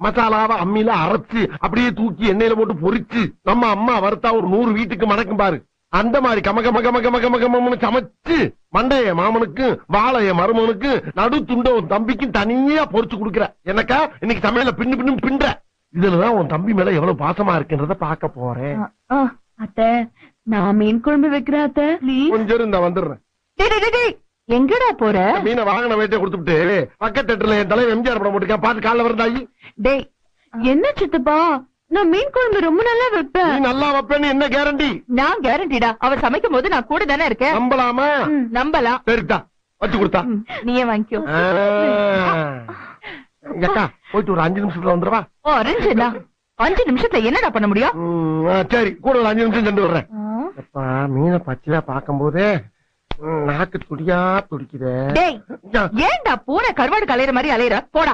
மசாலாவை அம்மியில அரைச்சு அப்படியே தூக்கி எண்ணெயில போட்டு பொரிச்சு நம்ம அம்மா வறுத்தா ஒரு 100 வீட்டுக்கு மணக்கும் பாரு. அந்த மாதிரி கமகமகமகமகம சமைச்சு மண்டைய மாமனுக்கு வாழைய மருமனுக்கு நடு துண்ட உன் தம்பிக்கும் தனியா பொரிச்சு கொடுக்குற. எனக்கா இன்னைக்கு சமையல பின்னு பின்னு பின்ற. இதுலதான் உன் தம்பி மேல எவ்வளவு பாசமா இருக்குன்றத பாக்க போறேன். அத்தை நான் மீன் குழம்பு வைக்கிறேன் அத்தை. கொஞ்சம் இருந்தா வந்துடுறேன். எங்கடா போற? மீனை வாங்கின வேட்டை கொடுத்துட்டு பக்கத்து தேட்டர்ல என் தலைவர் எம்ஜிஆர் படம் போட்டுருக்கேன், பாத்து காலைல வரந்தாயி. டேய் என்ன சித்தப்பா, நான் மீன் குழம்பு ரொம்ப நல்லா வைப்பேன். நீ நல்லா வைப்பேன்னு என்ன கேரண்டி? நான் கேரண்டிடா, அவர் சமைக்கும் போது நான் கூட தானே இருக்கேன். நம்பலாமா? நம்பலாம். சரிதா வச்சு கொடுத்தா நீயே வாங்கிக்கோ. அக்கா போயிட்டு ஒரு 5 நிமிஷத்துல வந்துருவா. 5 நிமிஷத்துல என்னடா பண்ண முடியும்? சரி கூட ஒரு 5 நிமிஷம் சென்று வர்றேன். மீனை பச்சையா பாக்கும் போதே நாக்கு துடியா துடிக்குதே. ஏன்டா பூனை கருவாடு கலையிற மாதிரி அலையிற? போடா.